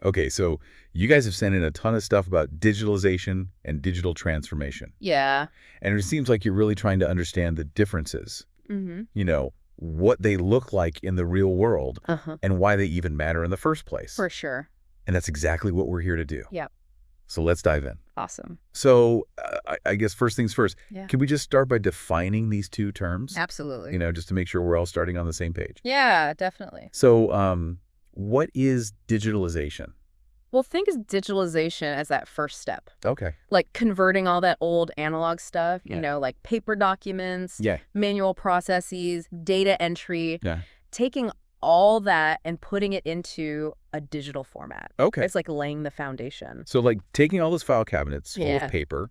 Okay, so you guys have sent in a ton of stuff about digitalization and digital transformation. Yeah. And it seems like you're really trying to understand the differences, what they look like in the real world and why they even matter in the first place. For sure. And that's exactly what we're here to do. Yep. So let's dive in. Awesome. So I guess first things first, Yeah. can we just start by defining these two terms? Absolutely. Just to make sure we're all starting on the same page. Yeah, definitely. So what is digitalization? Well, think of digitalization as that first step. Okay. Like converting all that old analog stuff, like paper documents, manual processes, data entry, taking all that and putting it into a digital format. Okay. It's like laying the foundation. So like taking all those file cabinets full of paper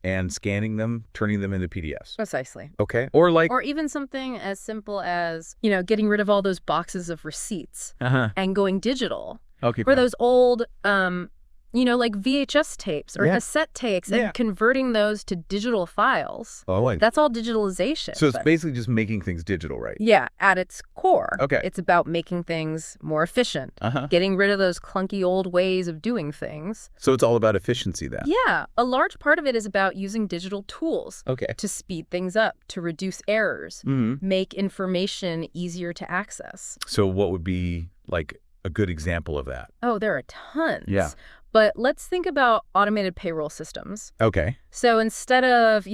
and scanning them, turning them into PDFs. Precisely. Okay. Or even something as simple as, getting rid of all those boxes of receipts and going digital. Okay. For those old, like VHS tapes or cassette tapes and converting those to digital files. Oh, that's all digitalization. So it's basically just making things digital, right? Yeah, at its core. Okay. It's about making things more efficient, getting rid of those clunky old ways of doing things. So it's all about efficiency then? Yeah, a large part of it is about using digital tools to speed things up, to reduce errors, make information easier to access. So what would be like a good example of that? Oh, there are tons. Yeah. But let's think about automated payroll systems. Okay. So instead of,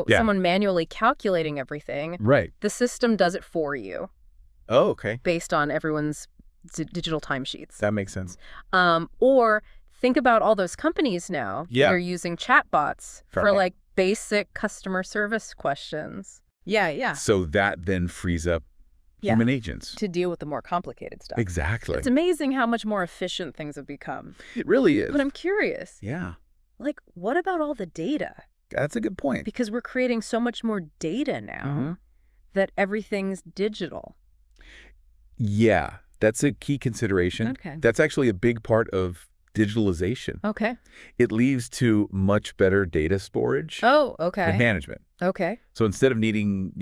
someone manually calculating everything, the system does it for you. Oh, okay. Based on everyone's digital timesheets. That makes sense. Or think about all those companies now that are using chatbots for like basic customer service questions. Yeah. So that then frees up human agents to deal with the more complicated stuff. Exactly. It's amazing how much more efficient things have become. It really is. But I'm curious. Yeah. Like, what about all the data? That's a good point. Because we're creating so much more data now that everything's digital. Yeah, that's a key consideration. Okay. That's actually a big part of digitalization. Okay. It leads to much better data storage. Oh, okay. And management. Okay. So instead of needing,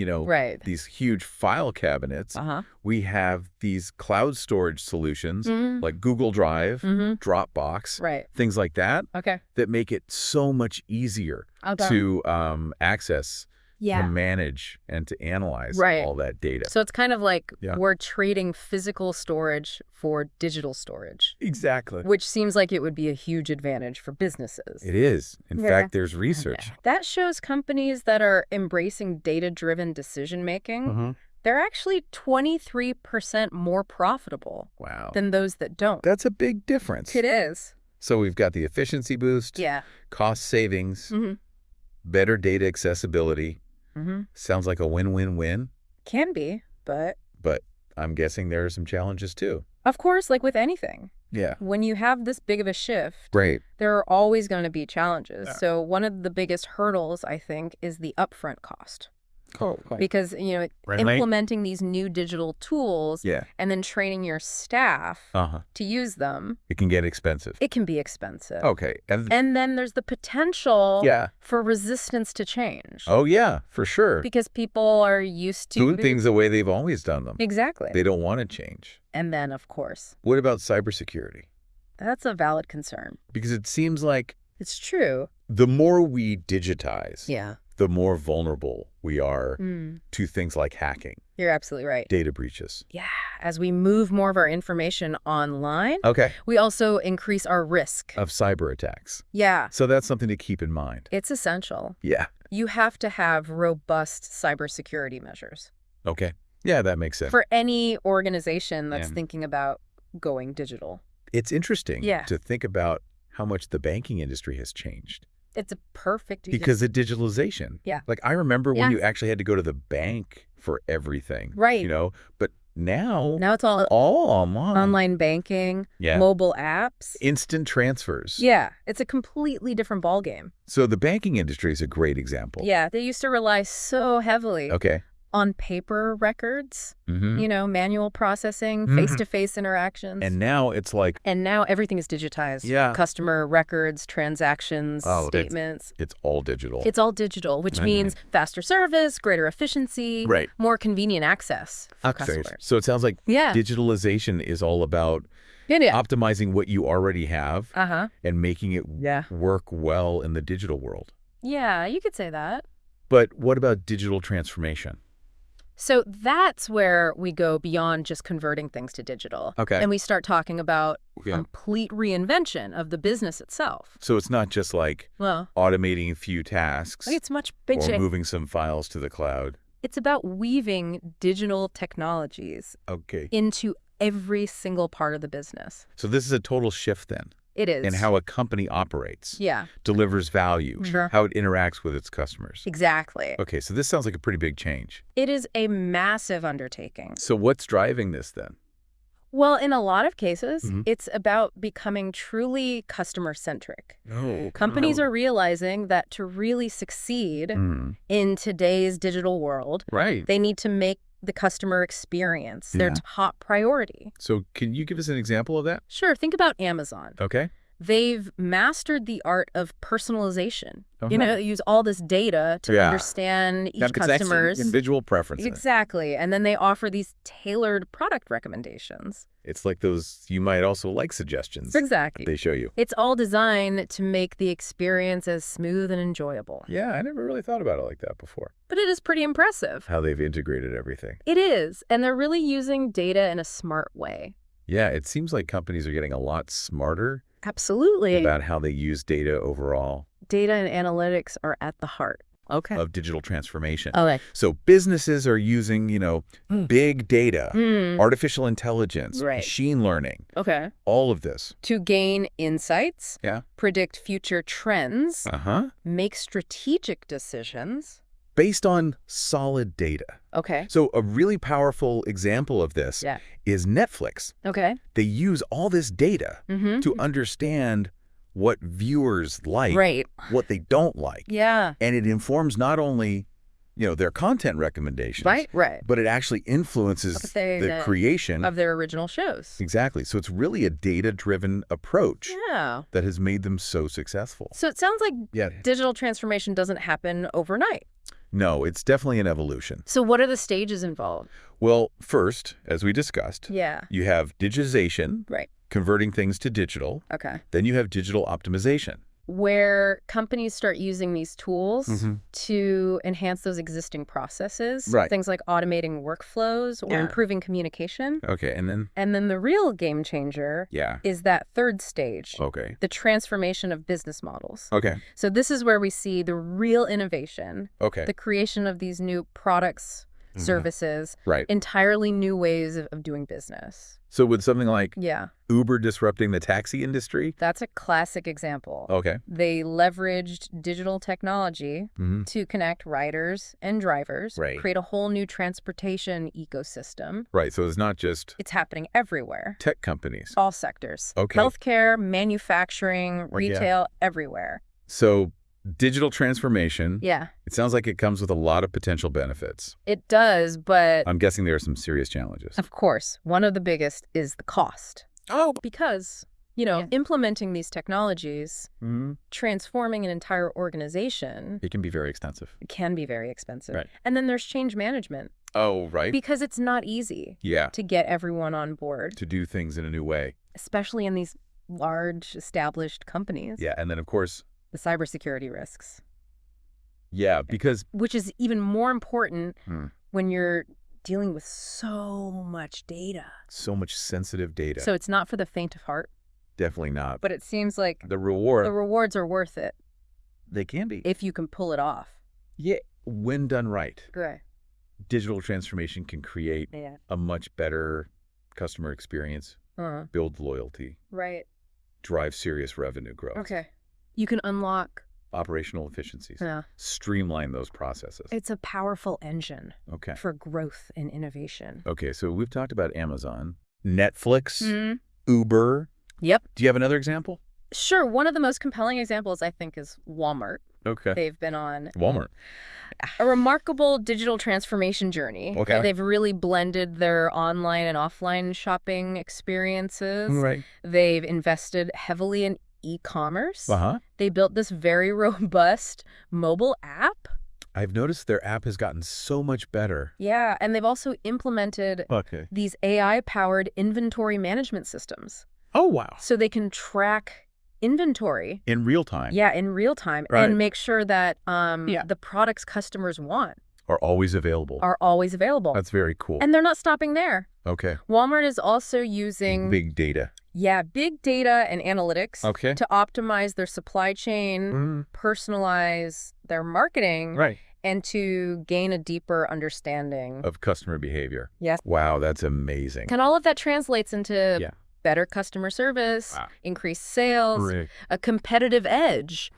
these huge file cabinets, we have these cloud storage solutions like Google Drive, Dropbox, things like that, that make it so much easier to access, to manage, and to analyze all that data. So it's kind of like we're trading physical storage for digital storage. Exactly. Which seems like it would be a huge advantage for businesses. It is. In fact, there's research. That shows companies that are embracing data-driven decision-making, they're actually 23% more profitable than those that don't. That's a big difference. It is. So we've got the efficiency boost, cost savings, better data accessibility. Sounds like a win-win-win. Can be, but I'm guessing there are some challenges too. Of course, like with anything. Yeah. When you have this big of a shift, there are always going to be challenges. So one of the biggest hurdles, I think, is the upfront cost. Because, implementing these new digital tools and then training your staff to use them. It can get expensive. It can be expensive. Okay. And then there's the potential for resistance to change. Oh, yeah, for sure. Because people are used to doing things the way they've always done them. Exactly. They don't want to change. And then, of course. What about cybersecurity? That's a valid concern. Because it seems like it's true. The more we digitize, the more vulnerable we are to things like hacking. You're absolutely right. Data breaches. Yeah. As we move more of our information online, we also increase our risk of cyber attacks. Yeah. So that's something to keep in mind. It's essential. Yeah. You have to have robust cybersecurity measures. Okay. Yeah, that makes sense. For any organization that's thinking about going digital. It's interesting to think about how much the banking industry has changed. It's a perfect because of digitalization. Yeah. Like I remember when you actually had to go to the bank for everything. Right. But now it's all online. Online banking, mobile apps. Instant transfers. Yeah. It's a completely different ballgame. So the banking industry is a great example. Yeah. They used to rely so heavily on paper records, manual processing, face-to-face interactions. And now it's like... And now everything is digitized. Yeah. Customer records, transactions, statements. It's all digital. It's all digital, which means faster service, greater efficiency, more convenient access for customers. So it sounds like digitalization is all about optimizing what you already have and making it work well in the digital world. Yeah, you could say that. But what about digital transformation? So that's where we go beyond just converting things to digital. Okay. And we start talking about complete reinvention of the business itself. So it's not just like automating a few tasks it's much bigger. Or moving some files to the cloud. It's about weaving digital technologies into every single part of the business. So this is a total shift then. It is. In how a company operates. Yeah. Delivers value. Sure. How it interacts with its customers. Exactly. Okay, so this sounds like a pretty big change. It is a massive undertaking. So what's driving this then? Well, in a lot of cases, it's about becoming truly customer-centric. Companies are realizing that to really succeed in today's digital world, they need to make the customer experience their top priority. So can you give us an example of that? Sure. Think about Amazon. Okay. They've mastered the art of personalization. You know, they use all this data to understand each customer's individual preferences. Exactly. And then they offer these tailored product recommendations. It's like those you might also like suggestions. Exactly. They show you. It's all designed to make the experience as smooth and enjoyable. Yeah, I never really thought about it like that before. But it is pretty impressive. How they've integrated everything. It is. And they're really using data in a smart way. Yeah, it seems like companies are getting a lot smarter. Absolutely. About how they use data overall. Data and analytics are at the heart of digital transformation. Okay. So businesses are using, big data, artificial intelligence, machine learning. Okay. All of this. To gain insights, predict future trends, make strategic decisions. Based on solid data. Okay. So a really powerful example of this is Netflix. Okay. They use all this data to understand what viewers like, what they don't like. Yeah. And it informs not only, their content recommendations, but it actually influences the creation of their original shows. Exactly. So it's really a data-driven approach that has made them so successful. So it sounds like digital transformation doesn't happen overnight. No, it's definitely an evolution. So what are the stages involved? Well, first, as we discussed, you have digitization, converting things to digital. Okay. Then you have digital optimization. Where companies start using these tools to enhance those existing processes. Things like automating workflows or improving communication. Okay, and then? And then the real game changer is that third stage. Okay. The transformation of business models. Okay. So this is where we see the real innovation. Okay. The creation of these new products, services, entirely new ways of doing business. So would something like Uber disrupting the taxi industry? That's a classic example. Okay. They leveraged digital technology to connect riders and drivers, create a whole new transportation ecosystem. Right. So it's not just... It's happening everywhere. Tech companies. All sectors. Okay. Healthcare, manufacturing, retail, everywhere. So digital transformation. Yeah. It sounds like it comes with a lot of potential benefits. It does, but... I'm guessing there are some serious challenges. Of course. One of the biggest is the cost. Oh. Because, implementing these technologies, transforming an entire organization... It can be very expensive. It can be very expensive. Right. And then there's change management. Oh, right. Because it's not easy to get everyone on board. To do things in a new way. Especially in these large, established companies. Yeah, and then, of course... the cybersecurity risks. Yeah, because... which is even more important when you're dealing with so much data. So much sensitive data. So it's not for the faint of heart. Definitely not. But it seems like... the rewards are worth it. They can be. If you can pull it off. Yeah, when done right. Right. Digital transformation can create a much better customer experience, build loyalty. Right. Drive serious revenue growth. Okay. You can unlock operational efficiencies. Streamline those processes. It's a powerful engine okay. for growth and innovation. Okay, so we've talked about Amazon, Netflix, Uber. Yep. Do you have another example? Sure. One of the most compelling examples, I think, is Walmart. Okay. They've been on Walmart. A remarkable digital transformation journey. Okay. They've really blended their online and offline shopping experiences. Right. They've invested heavily in e-commerce. Uh-huh. They built this very robust mobile app. I've noticed their app has gotten so much better. Yeah, and they've also implemented these AI-powered inventory management systems. Oh, wow. So they can track inventory. In real time. Yeah, in real time. Right. And make sure that the products customers want are always available. That's very cool. And they're not stopping there. Okay. Walmart is also using big data. Yeah, big data and analytics Okay. to optimize their supply chain, personalize their marketing, Right. and to gain a deeper understanding of customer behavior. Yes. Wow, that's amazing. And all of that translates into better customer service, increased sales, a competitive edge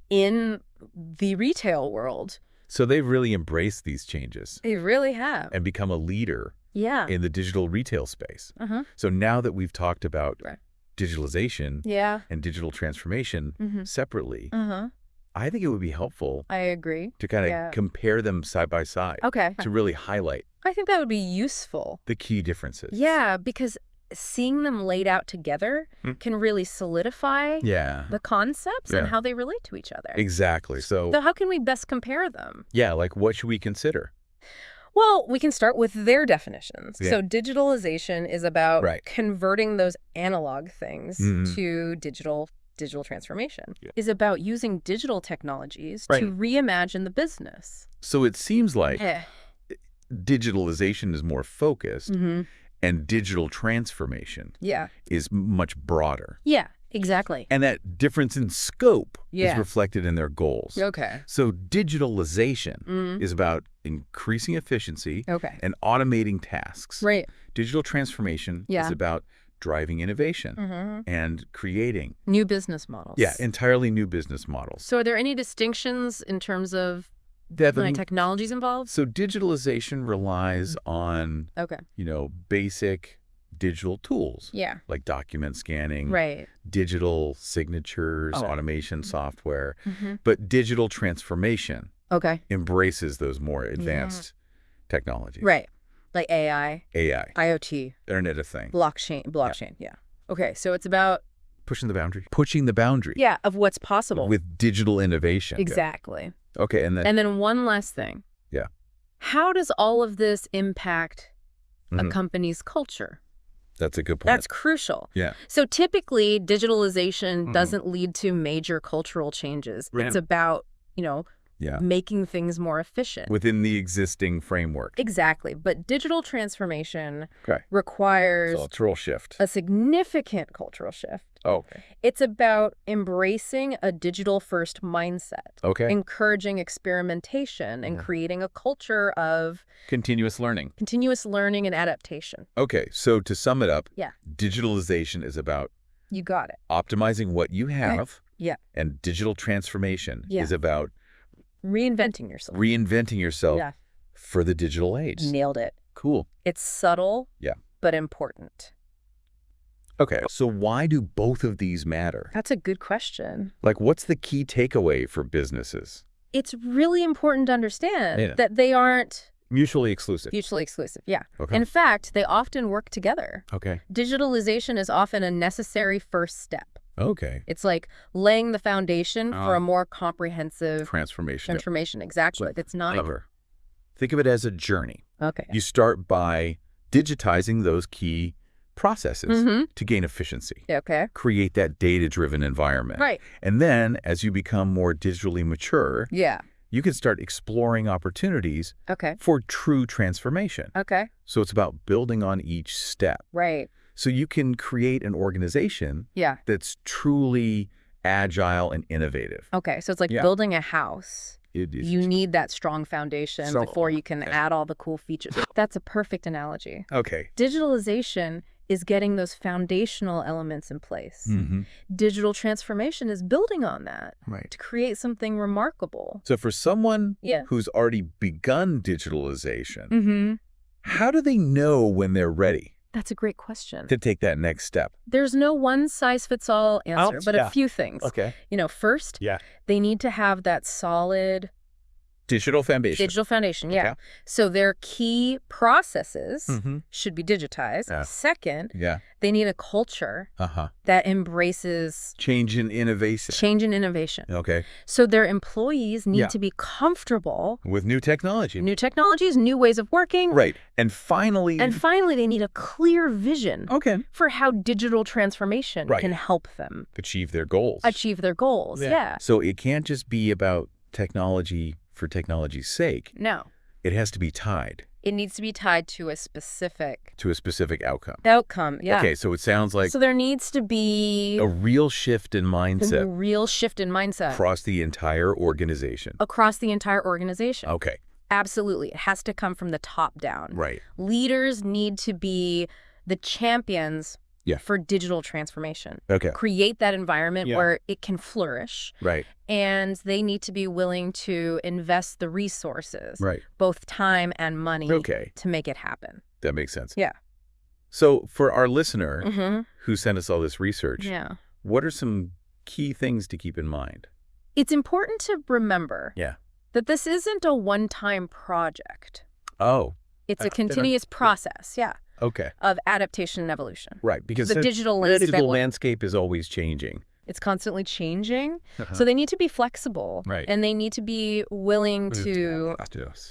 in the retail world. So they've really embraced these changes. They really have. And become a leader in the digital retail space. So now that we've talked about digitalization and digital transformation separately, I think it would be helpful I agree. to kind of compare them side by side to really highlight I think that would be useful. the key differences. Yeah, because seeing them laid out together can really solidify the concepts and how they relate to each other. Exactly. So how can we best compare them? Yeah, like what should we consider? Well, we can start with their definitions. So digitalization is about converting those analog things to digital transformation. Is about using digital technologies to reimagine the business. So it seems like digitalization is more focused and digital transformation is much broader. Yeah, exactly. And that difference in scope is reflected in their goals. Okay. So digitalization is about increasing efficiency and automating tasks. Right. Digital transformation is about driving innovation and creating new business models. Yeah, entirely new business models. So are there any distinctions in terms of technologies involved? So digitalization relies on, basic digital tools. Yeah. Like document scanning, digital signatures, automation software. But digital transformation embraces those more advanced technologies. Right. Like AI. IoT. Internet of Things. Blockchain. Yeah. Okay, so it's about pushing the boundary. Yeah, of what's possible. With digital innovation. Exactly. Okay, and then one last thing. Yeah. How does all of this impact a company's culture? That's a good point. That's crucial. Yeah. So typically, digitalization doesn't lead to major cultural changes. It's about, making things more efficient. Within the existing framework. Exactly. But digital transformation requires a significant cultural shift. Okay. It's about embracing a digital-first mindset. Okay. Encouraging experimentation and creating a culture of continuous learning and adaptation. Okay. So to sum it up, Yeah. digitalization is about You got it. optimizing what you have. Yeah. And digital transformation is about reinventing yourself. For the digital age. Nailed it. Cool. It's subtle, but important. Okay, so why do both of these matter? That's a good question. Like, what's the key takeaway for businesses? It's really important to understand that they aren't mutually exclusive. Yeah. Okay. In fact, they often work together. Okay. Digitalization is often a necessary first step. Okay. It's like laying the foundation for a more comprehensive transformation. Exactly. So, it's not think of it as a journey. Okay. You start by digitizing those key processes to gain efficiency. Okay. Create that data-driven environment. Right. And then as you become more digitally mature, yeah, you can start exploring opportunities for true transformation. Okay. So it's about building on each step. Right. So you can create an organization that's truly agile and innovative. Okay. So it's like building a house. It is. You need that strong foundation before you can add all the cool features. That's a perfect analogy. Okay. Digitalization is getting those foundational elements in place. Digital transformation is building on that to create something remarkable. So for someone who's already begun digitalization, how do they know when they're ready? That's a great question. To take that next step. There's no one-size-fits-all answer, but a few things. Okay. First, they need to have that solid Digital foundation. Digital foundation, yeah. Okay. So their key processes should be digitized. Yeah. Second, they need a culture that embraces change and innovation. Change and innovation. Okay. So their employees need to be comfortable with new technology. New technologies, new ways of working. Right. And finally, they need a clear vision for how digital transformation can help them achieve their goals. Yeah. So it can't just be about technology for technology's sake. No. It has to be tied. It needs to be tied to a specific outcome. Yeah. Okay, so it sounds like... So there needs to be... a real shift in mindset. Across the entire organization. Okay. Absolutely. It has to come from the top down. Right. Leaders need to be the champions for digital transformation. Okay. Create that environment where it can flourish. Right. And they need to be willing to invest the resources, both time and money, to make it happen. That makes sense. Yeah. So for our listener who sent us all this research, what are some key things to keep in mind? It's important to remember that this isn't a one-time project. Oh. It's a continuous process, Okay. of adaptation and evolution. Right, because the digital landscape is always changing. It's constantly changing. So they need to be flexible. Right. And they need to be willing to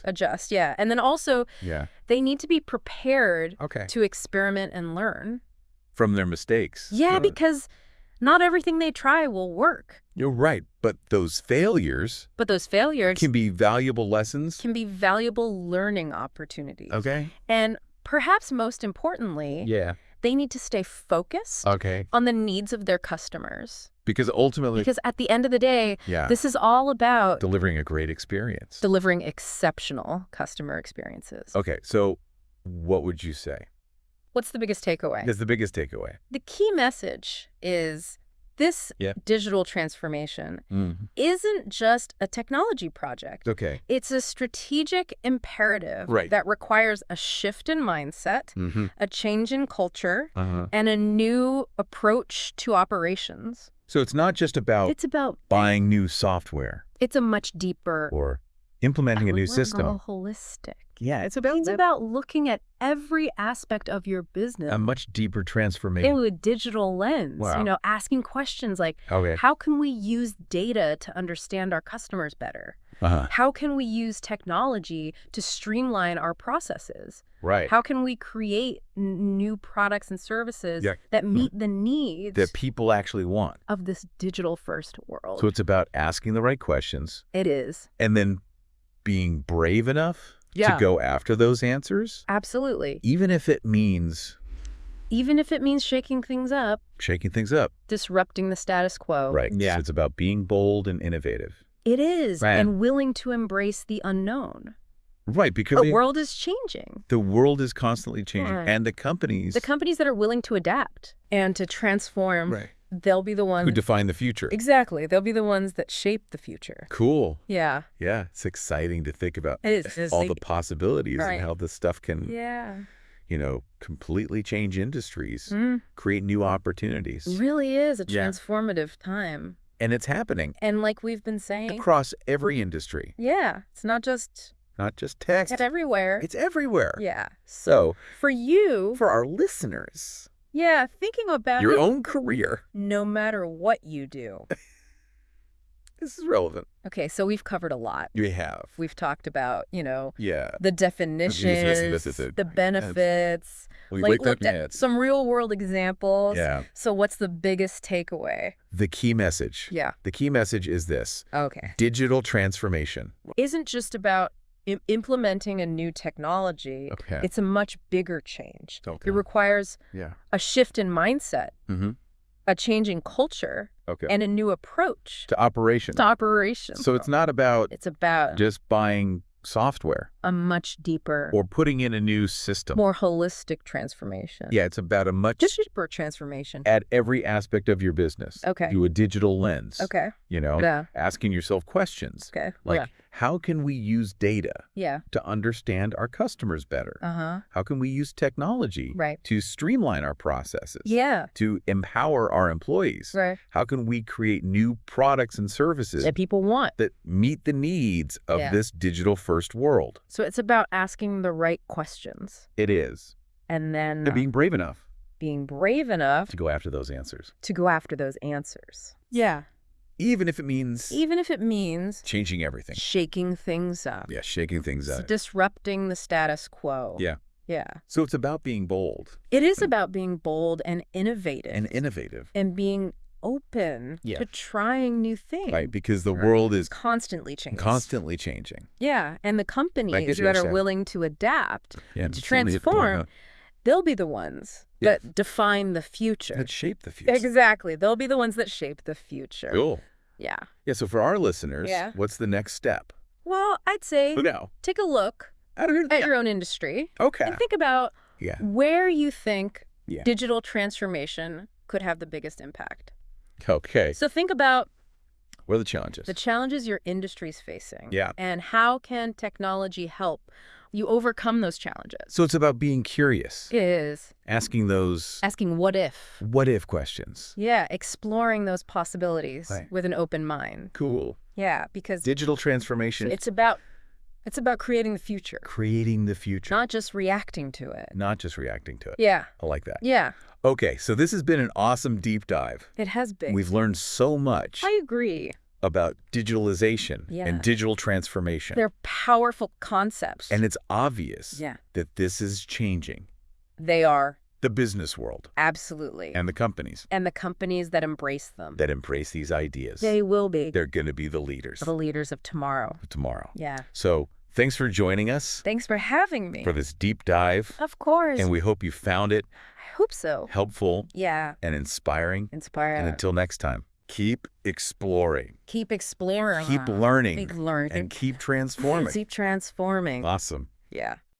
adjust. Yeah. And then also, they need to be prepared to experiment and learn. From their mistakes. Yeah, because not everything they try will work. You're right. But those failures can be valuable lessons. Can be valuable learning opportunities. Okay. And perhaps most importantly, they need to stay focused on the needs of their customers. Because ultimately... Because at the end of the day, this is all about... delivering a great experience. Delivering exceptional customer experiences. Okay, so what would you say? What's the biggest takeaway? That's the biggest takeaway. The key message is this digital transformation isn't just a technology project. Okay. It's a strategic imperative that requires a shift in mindset, a change in culture, and a new approach to operations. So it's not just about buying new software. It's a much deeper... or implementing a new system. Holistic. Yeah, it's about looking at every aspect of your business. A much deeper transformation. Through a digital lens. Wow. You know, asking questions like, how can we use data to understand our customers better? How can we use technology to streamline our processes? Right. How can we create new products and services that meet the needs that people actually want of this digital-first world? So it's about asking the right questions. It is. And then being brave enough to go after those answers. Absolutely. Even if it means shaking things up. Disrupting the status quo. Right. Yeah. So it's about being bold and innovative. It is. Right. And willing to embrace the unknown. Right, because the world is changing. The world is constantly changing. And the companies that are willing to adapt and to transform, they'll be the ones who define the future. Exactly. They'll be the ones that shape the future. Cool. Yeah. Yeah. It's exciting to think about the possibilities and how this stuff can, you know, completely change industries, create new opportunities. It really is a transformative time. And it's happening. And like we've been saying. Across every industry. Yeah. It's not just tech. It's everywhere. It's everywhere. Yeah. So for our listeners. Yeah, thinking about your own career. No matter what you do. This is relevant. Okay, so we've covered a lot. We have. We've talked about, the definitions, the benefits, some real world examples. Yeah. So what's the biggest takeaway? The key message. Yeah. The key message is this. Okay. Digital transformation. Isn't just about implementing a new technology. Okay. It's a much bigger change. Okay. It requires a shift in mindset, a change in culture, and a new approach to operations. To operations. So it's not about just buying software. a much deeper... Or putting in a new system. More holistic transformation. Yeah, it's about a much... Just deeper transformation. At every aspect of your business. Okay. Through a digital lens. Okay. You know, yeah. asking yourself questions. Okay. Like, how can we use data yeah. to understand our customers better? How can we use technology to streamline our processes? Yeah. To empower our employees? Right. How can we create new products and services that people want that meet the needs of this digital-first world? So it's about asking the right questions. It is. And then... And being brave enough. Being brave enough... To go after those answers. To go after those answers. Yeah. Even if it means... Even if it means... Changing everything. Shaking things up. Yeah, shaking things up. Disrupting the status quo. Yeah. Yeah. So it's about being bold. It is about being bold and innovative. And being open to trying new things. Right, because the world is... Constantly changing. Constantly changing. Yeah, and the companies that are willing to adapt, to transform, they'll be the ones that define the future. That shape the future. Exactly. They'll be the ones that shape the future. Cool. Yeah. Yeah, so for our listeners, what's the next step? Well, I'd say take a look at your own industry. Okay. And think about where you think digital transformation could have the biggest impact. Okay. So think about... What are the challenges? The challenges your industry's facing. Yeah. And how can technology help you overcome those challenges? So it's about being curious. It is. Asking what if. What if questions. Yeah, exploring those possibilities with an open mind. Cool. Yeah, because... Digital transformation. It's about creating the future. Creating the future. Not just reacting to it. Not just reacting to it. Yeah. I like that. Yeah. Okay, so this has been an awesome deep dive. It has been. We've learned so much. I agree. About digitalization and digital transformation. They're powerful concepts. And it's obvious that this is changing. They are. The business world. Absolutely. And the companies. And the companies that embrace them. That embrace these ideas. They will be. They're going to be the leaders. The leaders of tomorrow. Yeah. So thanks for joining us. Thanks for having me. For this deep dive. Of course. And we hope you found it. I hope so. Helpful. Yeah. And inspiring. Inspiring. And until next time, keep exploring. Keep exploring. Keep learning. Keep learning. And keep transforming. Keep transforming. Awesome. Yeah.